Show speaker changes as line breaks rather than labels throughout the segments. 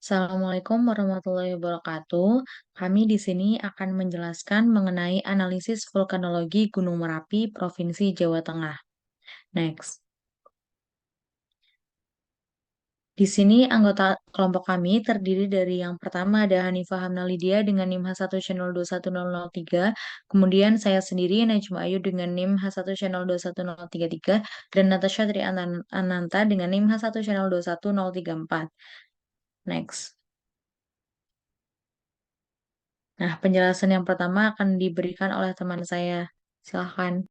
Assalamualaikum warahmatullahi wabarakatuh. Kami di sini akan menjelaskan mengenai analisis vulkanologi Gunung Merapi, Provinsi Jawa Tengah. Next. Di sini anggota kelompok kami terdiri dari yang pertama ada Hanifah Hamna Lydia dengan NIM H1 Channel 21003, kemudian saya sendiri Najma Ayu dengan NIM H1 Channel 21033 dan Natasha Ananta dengan NIM H1 Channel 21034. Next. Nah, penjelasan yang pertama akan diberikan oleh teman saya. Silahkan.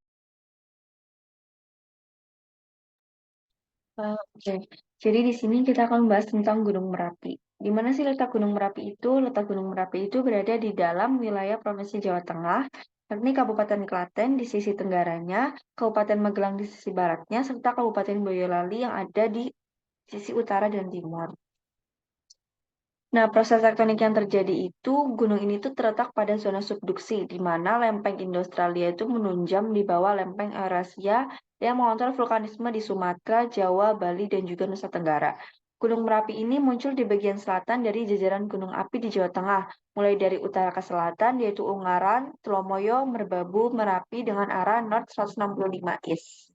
Oke, jadi di sini kita akan membahas tentang Gunung Merapi. Di mana sih letak Gunung Merapi itu? Letak Gunung Merapi itu berada di dalam wilayah Provinsi Jawa Tengah, yakni Kabupaten Klaten di sisi tenggaranya, Kabupaten Magelang di sisi baratnya, serta Kabupaten Boyolali yang ada di sisi utara dan timur. Nah, proses tektonik yang terjadi itu, gunung ini tuh terletak pada zona subduksi, di mana lempeng Indo-Australia itu menunjam di bawah lempeng Eurasia yang mengontrol vulkanisme di Sumatera, Jawa, Bali, dan juga Nusa Tenggara. Gunung Merapi ini muncul di bagian selatan dari jajaran gunung api di Jawa Tengah, mulai dari utara ke selatan, yaitu Ungaran, Telomoyo, Merbabu, Merapi dengan arah North 165 East.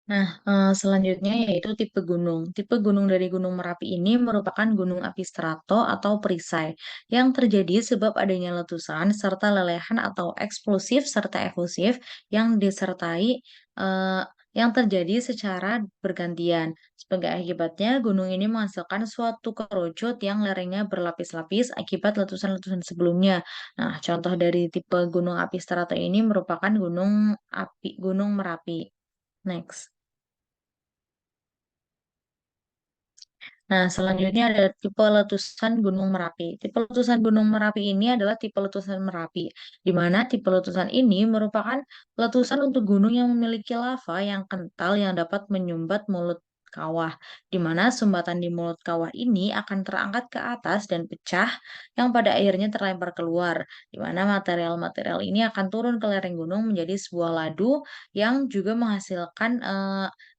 Nah, selanjutnya yaitu tipe gunung. Tipe gunung dari Gunung Merapi ini merupakan gunung api strato atau perisai yang terjadi sebab adanya letusan serta lelehan atau eksplosif serta efusif yang disertai eh, yang terjadi secara bergantian. Sebagai akibatnya, gunung ini menghasilkan suatu kerucut yang lerengnya berlapis-lapis akibat letusan-letusan sebelumnya. Nah, contoh dari tipe gunung api strato ini merupakan Gunung Merapi. Next. Nah, selanjutnya ada tipe letusan Gunung Merapi. Tipe letusan Gunung Merapi ini adalah tipe letusan Merapi, di mana tipe letusan ini merupakan letusan untuk gunung yang memiliki lava yang kental yang dapat menyumbat mulut kawah, di mana sumbatan di mulut kawah ini akan terangkat ke atas dan pecah, yang pada akhirnya terlempar keluar, di mana material-material ini akan turun ke lereng gunung menjadi sebuah ladu yang juga menghasilkan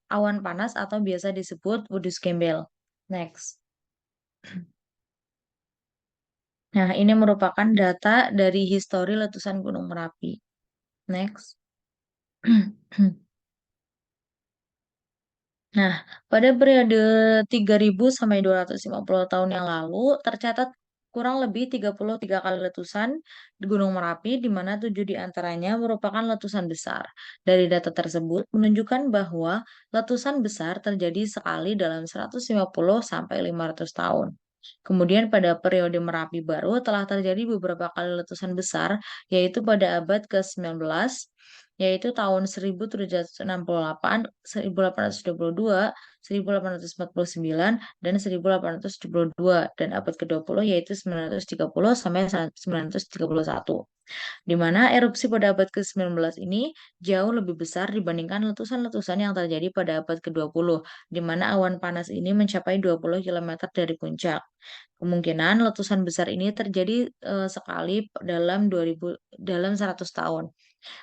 awan panas atau biasa disebut wudus gembel. Next. Nah, ini merupakan data dari histori letusan Gunung Merapi. Next. Nah, pada periode 3000 sampai 250 tahun yang lalu, tercatat kurang lebih 33 kali letusan di Gunung Merapi, di mana 7 diantaranya merupakan letusan besar. Dari data tersebut menunjukkan bahwa letusan besar terjadi sekali dalam 150 sampai 500 tahun. Kemudian pada periode Merapi baru telah terjadi beberapa kali letusan besar, yaitu pada abad ke-19, yaitu tahun 1768, 1822, 1849, dan 1872, dan abad ke-20 yaitu 930 sampai 931. Di mana erupsi pada abad ke-19 ini jauh lebih besar dibandingkan letusan-letusan yang terjadi pada abad ke-20, di mana awan panas ini mencapai 20 kilometer dari puncak. Kemungkinan letusan besar ini terjadi sekali dalam 100 tahun.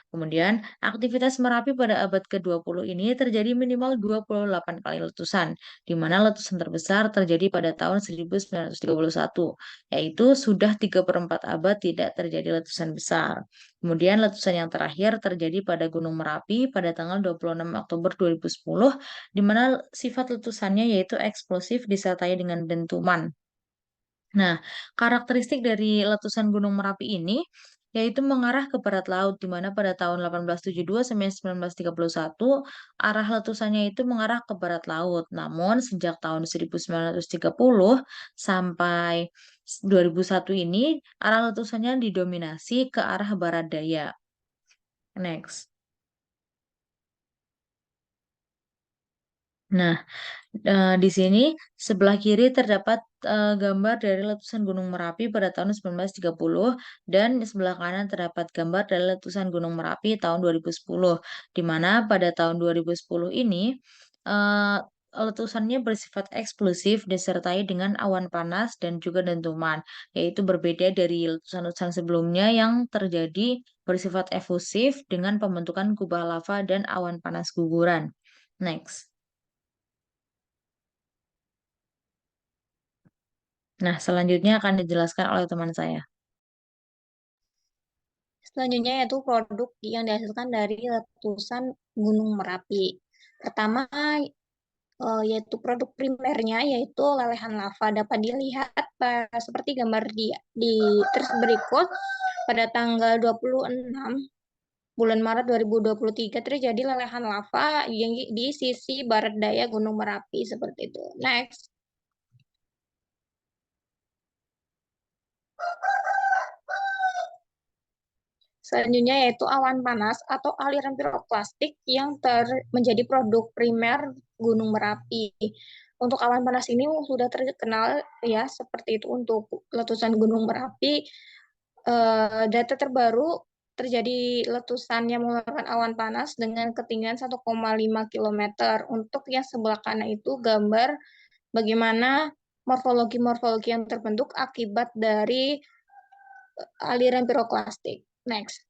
Kemudian, aktivitas Merapi pada abad ke-20 ini terjadi minimal 28 kali letusan, di mana letusan terbesar terjadi pada tahun 1931, yaitu sudah 3/4 abad tidak terjadi letusan besar. Kemudian, letusan yang terakhir terjadi pada Gunung Merapi pada tanggal 26 Oktober 2010, di mana sifat letusannya yaitu eksplosif disertai dengan dentuman. Nah, karakteristik dari letusan Gunung Merapi ini yaitu mengarah ke barat laut, di mana pada tahun 1872 sampai 1931 arah letusannya itu mengarah ke barat laut. Namun sejak tahun 1930 sampai 2001 ini arah letusannya didominasi ke arah barat daya. Next. Nah, di sini sebelah kiri terdapat gambar dari letusan Gunung Merapi pada tahun 1930 dan di sebelah kanan terdapat gambar dari letusan Gunung Merapi tahun 2010, di mana pada tahun 2010 ini eh, letusannya bersifat eksplosif disertai dengan awan panas dan juga dentuman, yaitu berbeda dari letusan-letusan sebelumnya yang terjadi bersifat efusif dengan pembentukan kubah lava dan awan panas guguran. Next. Nah, selanjutnya akan dijelaskan oleh teman saya.
Selanjutnya yaitu produk yang dihasilkan dari letusan Gunung Merapi. Pertama yaitu produk primernya yaitu lelehan lava dapat dilihat seperti gambar di berikut. Pada tanggal 26 bulan Maret 2023 terjadi lelehan lava di sisi barat daya Gunung Merapi seperti itu. Next. Selanjutnya yaitu awan panas atau aliran piroklastik yang menjadi produk primer Gunung Merapi. Untuk awan panas ini sudah terkenal ya seperti itu untuk letusan Gunung Merapi. Data terbaru terjadi letusan yang mengeluarkan awan panas dengan ketinggian 1,5 km. Untuk yang sebelah kanan itu gambar bagaimana morfologi-morfologi yang terbentuk akibat dari aliran piroklastik. Next.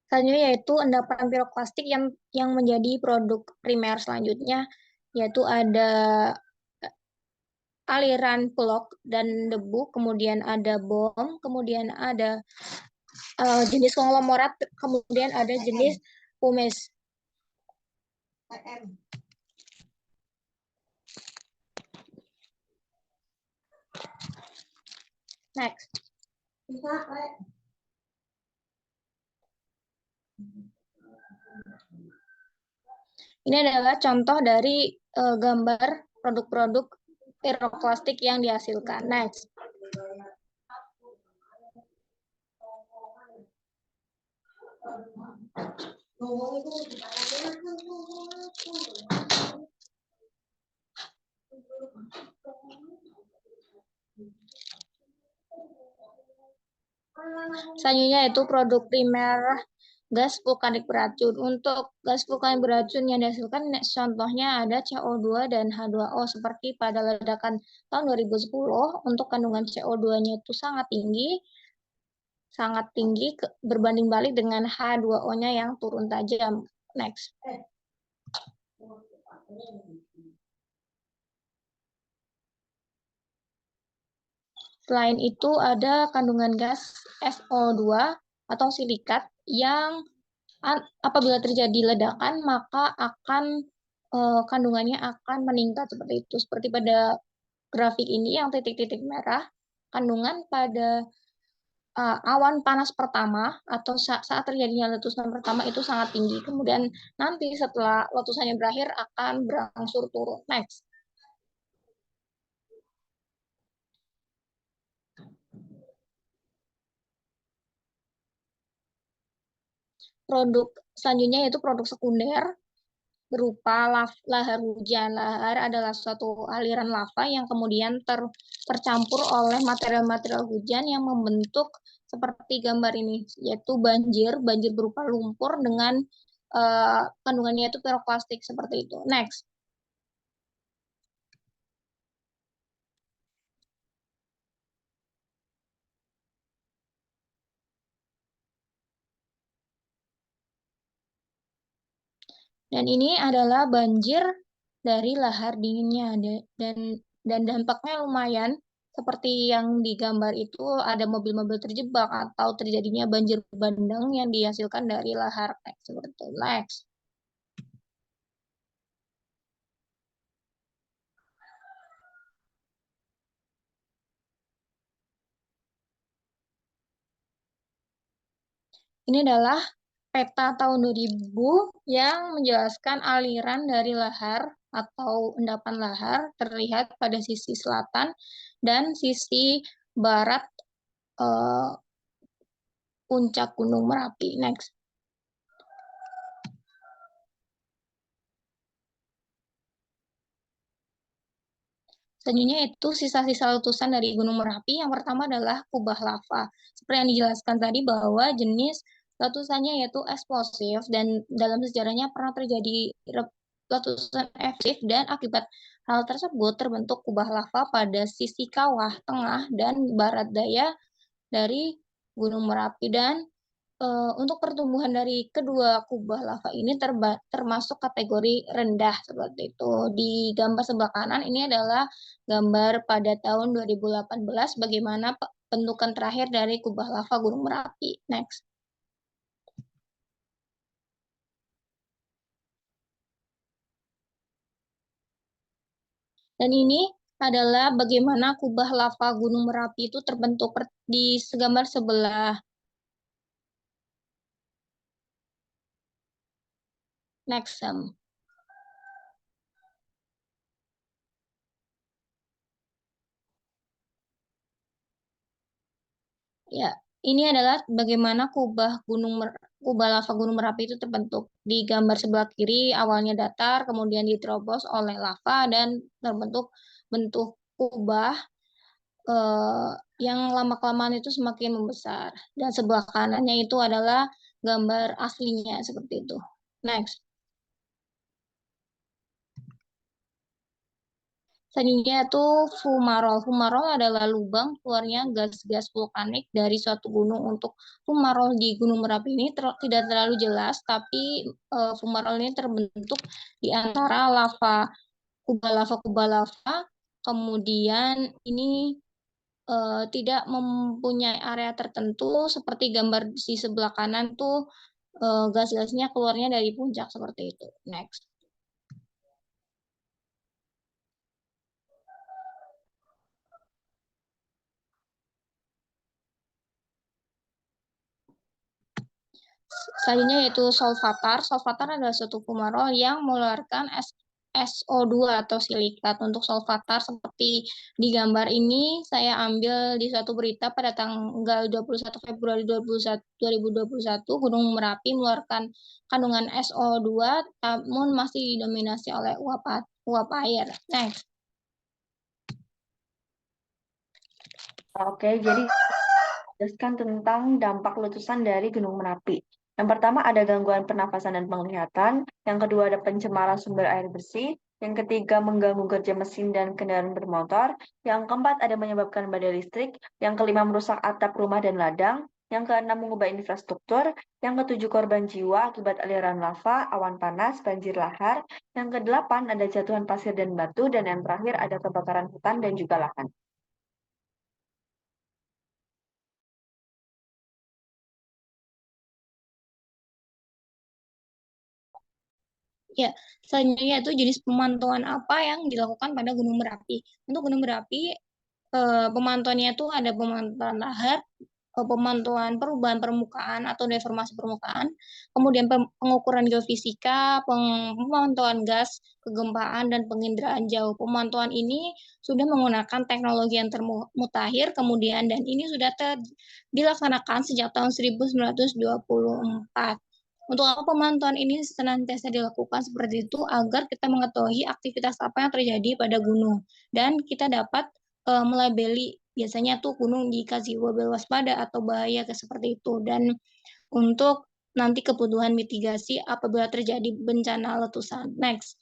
Selanjutnya yaitu endapan piroklastik yang menjadi produk primer selanjutnya, yaitu ada aliran blok dan debu, kemudian ada bom, kemudian ada jenis konglomerat, kemudian ada jenis pumice. Next. Ini adalah contoh dari gambar produk-produk piroklastik yang dihasilkan. Next. Selanjutnya itu produk primer gas vulkanik beracun. Untuk gas vulkanik beracun yang dihasilkan contohnya ada CO2 dan H2O seperti pada ledakan tahun 2010. Untuk kandungan CO2-nya itu sangat tinggi berbanding balik dengan H2O-nya yang turun tajam. Next. Selain itu ada kandungan gas SO2 atau silikat yang apabila terjadi ledakan maka kandungannya akan meningkat seperti itu. Seperti pada grafik ini yang titik-titik merah, kandungan pada awan panas pertama atau saat terjadinya letusan pertama itu sangat tinggi. Kemudian nanti setelah letusannya berakhir akan berangsur turun. Next. Produk selanjutnya yaitu produk sekunder berupa lahar hujan. Lahar adalah suatu aliran lava yang kemudian tercampur oleh material-material hujan yang membentuk seperti gambar ini, yaitu banjir berupa lumpur dengan kandungannya itu piroklastik seperti itu. Next. Dan ini adalah banjir dari lahar dinginnya dan dampaknya lumayan seperti yang digambar itu ada mobil-mobil terjebak atau terjadinya banjir bandang yang dihasilkan dari lahar seperti itu. Next. Ini adalah peta tahun 2000 yang menjelaskan aliran dari lahar atau endapan lahar terlihat pada sisi selatan dan sisi barat puncak Gunung Merapi. Next. Selanjutnya itu sisa-sisa letusan dari Gunung Merapi. Yang pertama adalah kubah lava. Seperti yang dijelaskan tadi bahwa jenis letusannya yaitu eksplosif dan dalam sejarahnya pernah terjadi letusan aktif dan akibat hal tersebut terbentuk kubah lava pada sisi kawah, tengah, dan barat daya dari Gunung Merapi dan untuk pertumbuhan dari kedua kubah lava ini termasuk kategori rendah seperti itu. Di gambar sebelah kanan ini adalah gambar pada tahun 2018 bagaimana bentukan terakhir dari kubah lava Gunung Merapi. Next. Dan ini adalah bagaimana kubah lava Gunung Merapi itu terbentuk di gambar sebelah. Next. Ya, ini adalah bagaimana kubah lava Gunung Merapi itu terbentuk. Di gambar sebelah kiri awalnya datar, kemudian diterobos oleh lava dan terbentuk bentuk kubah yang lama-kelamaan itu semakin membesar. Dan sebelah kanannya itu adalah gambar aslinya seperti itu. Next. Selanjutnya itu fumarol. Fumarol adalah lubang keluarnya gas-gas vulkanik dari suatu gunung. Untuk fumarol di Gunung Merapi ini tidak terlalu jelas, tapi fumarol ini terbentuk di antara kubah lava. Kemudian ini tidak mempunyai area tertentu, seperti gambar di sebelah kanan tuh gas-gasnya keluarnya dari puncak seperti itu. Next. Selanjutnya yaitu solvatar. Solvatar adalah suatu fumarol yang mengeluarkan SO2 atau silikat. Untuk solvatar seperti di gambar ini saya ambil di suatu berita pada tanggal 21 Februari 2021 Gunung Merapi mengeluarkan kandungan SO2 namun masih didominasi oleh uap air. Next.
Oke, jadi jelaskan tentang dampak letusan dari Gunung Merapi. Yang pertama ada gangguan pernafasan dan penglihatan, yang kedua ada pencemaran sumber air bersih, yang ketiga mengganggu kerja mesin dan kendaraan bermotor, yang keempat ada menyebabkan badai listrik, yang kelima merusak atap rumah dan ladang, yang keenam mengubah infrastruktur, yang ketujuh korban jiwa akibat aliran lava, awan panas, banjir lahar, yang kedelapan ada jatuhan pasir dan batu, dan yang terakhir ada kebakaran hutan dan juga lahan.
Ya, selanjutnya itu jenis pemantauan apa yang dilakukan pada Gunung Merapi. Untuk Gunung Merapi, pemantauannya itu ada pemantauan lahar, pemantauan perubahan permukaan atau deformasi permukaan, kemudian pengukuran geofisika, pemantauan gas, kegempaan, dan penginderaan jauh. Pemantauan ini sudah menggunakan teknologi yang termutakhir, kemudian dan ini sudah dilaksanakan sejak tahun 1924. Untuk apa pemantauan ini senantiasa dilakukan seperti itu agar kita mengetahui aktivitas apa yang terjadi pada gunung dan kita dapat melabeli biasanya tuh gunung dikasih label waspada atau bahaya seperti itu dan untuk nanti kebutuhan mitigasi apabila terjadi bencana letusan. Next.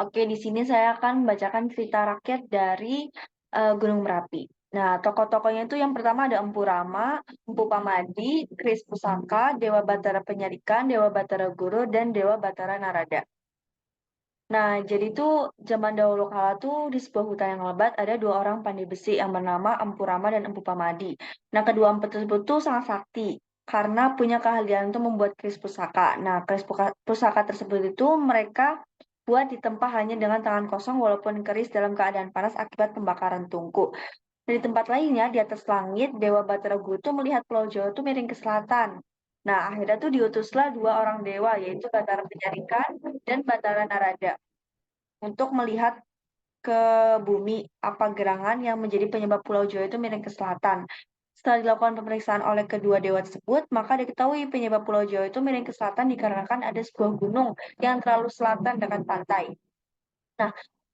Oke, di sini saya akan membacakan cerita rakyat dari Gunung Merapi. Nah, tokoh-tokohnya itu yang pertama ada Empu Rama, Empu Pamadi, Kris Pusaka, Dewa Batara Penyarikan, Dewa Batara Guru, dan Dewa Batara Narada. Nah, jadi tuh zaman dahulu kala tuh di sebuah hutan yang lebat ada dua orang pandai besi yang bernama Empu Rama dan Empu Pamadi. Nah, kedua empu tersebut tuh sangat sakti karena punya keahlian untuk membuat keris pusaka. Nah, keris pusaka tersebut itu mereka buat ditempa hanya dengan tangan kosong walaupun keris dalam keadaan panas akibat pembakaran tungku. Di tempat lainnya, di atas langit, Dewa Batara Guru tuh melihat Pulau Jawa tuh miring ke selatan. Nah, akhirnya tuh diutuslah dua orang dewa, yaitu Batara Penyarikan dan Batara Narada untuk melihat ke bumi apa gerangan yang menjadi penyebab Pulau Jawa itu miring ke selatan. Setelah dilakukan pemeriksaan oleh kedua dewa tersebut, maka diketahui penyebab Pulau Jawa itu miring ke selatan dikarenakan ada sebuah gunung yang terlalu selatan dekat pantai. Nah,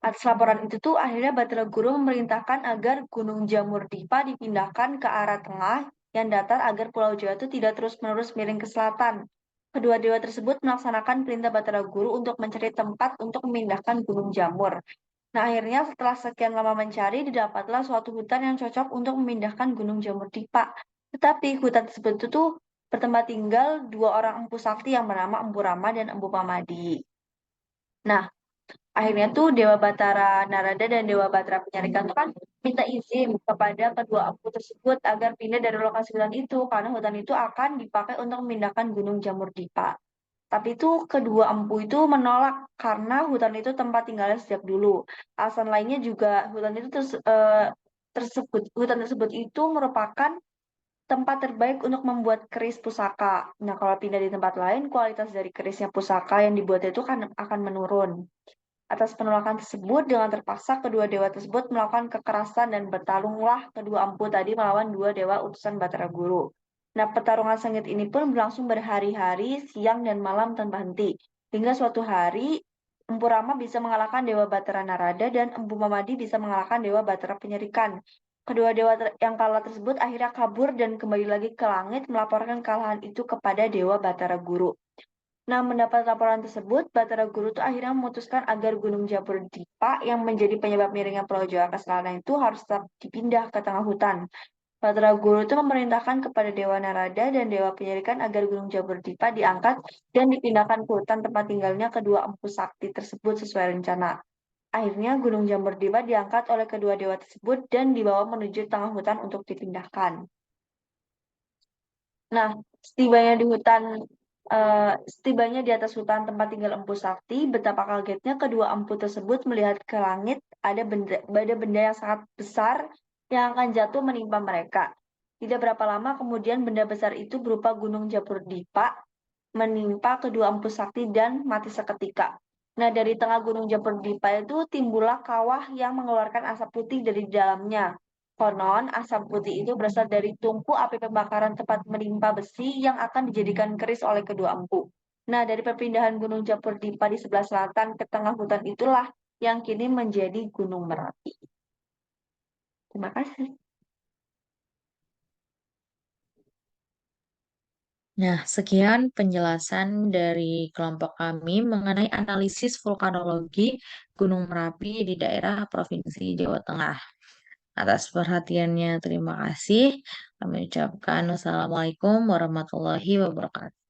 atas laporan itu tuh akhirnya Batara Guru memerintahkan agar Gunung Jamur Dipa dipindahkan ke arah tengah yang datar agar Pulau Jawa itu tidak terus-menerus miring ke selatan. kedua dewa tersebut melaksanakan perintah Batara Guru untuk mencari tempat untuk memindahkan Gunung Jamur. Nah, akhirnya setelah sekian lama mencari, didapatlah suatu hutan yang cocok untuk memindahkan Gunung Jamur Dipa. Tetapi hutan tersebut itu tuh bertempat tinggal dua orang empu sakti yang bernama Empu Rama dan Empu Pamadi. Nah, akhirnya tuh Dewa Batara Narada dan Dewa Batara Penyarikan tuh kan minta izin kepada kedua empu tersebut agar pindah dari lokasi hutan itu karena hutan itu akan dipakai untuk memindahkan Gunung Jamur Dipa. Tapi itu kedua empu itu menolak karena hutan itu tempat tinggalnya sejak dulu. Alasan lainnya juga hutan itu hutan tersebut itu merupakan tempat terbaik untuk membuat keris pusaka. Nah, kalau pindah di tempat lain, kualitas dari kerisnya pusaka yang dibuat itu kan akan menurun. Atas penolakan tersebut, dengan terpaksa kedua dewa tersebut melakukan kekerasan dan bertarunglah kedua empu tadi melawan dua dewa utusan Batara Guru. Nah, pertarungan sengit ini pun berlangsung berhari-hari, siang dan malam tanpa henti. Hingga suatu hari, Empu Rama bisa mengalahkan Dewa Batara Narada dan Empu Mamadi bisa mengalahkan Dewa Batara Penyerikan. Kedua dewa yang kalah tersebut akhirnya kabur dan kembali lagi ke langit melaporkan kekalahan itu kepada Dewa Batara Guru. Nah, mendapat laporan tersebut, Batara Guru itu akhirnya memutuskan agar Gunung Jabur Dipa yang menjadi penyebab miringnya Pulau Jawa ke selatan itu harus tetap dipindah ke tengah hutan. Batara Guru itu memerintahkan kepada Dewa Narada dan Dewa Penyerikan agar Gunung Jabur Dipa diangkat dan dipindahkan ke hutan tempat tinggalnya kedua empu sakti tersebut sesuai rencana. Akhirnya Gunung Jambur Dipa diangkat oleh kedua dewa tersebut dan dibawa menuju tengah hutan untuk dipindahkan. Nah, setibanya di atas hutan tempat tinggal Empu Sakti, betapa kagetnya kedua empu tersebut melihat ke langit ada benda yang sangat besar yang akan jatuh menimpa mereka. Tidak berapa lama kemudian benda besar itu berupa Gunung Jabur Dipa menimpa kedua empu sakti dan mati seketika. Nah, dari tengah Gunung Jabur Dipa itu timbullah kawah yang mengeluarkan asap putih dari dalamnya. Konon, asap putih itu berasal dari tungku api pembakaran tempat menimpa besi yang akan dijadikan keris oleh kedua empu. Nah, dari perpindahan Gunung Jabur Dipa di sebelah selatan ke tengah hutan itulah yang kini menjadi Gunung Merapi. Terima kasih.
Nah, sekian penjelasan dari kelompok kami mengenai analisis vulkanologi Gunung Merapi di daerah Provinsi Jawa Tengah. Atas perhatiannya, terima kasih. Kami ucapkan wassalamualaikum warahmatullahi wabarakatuh.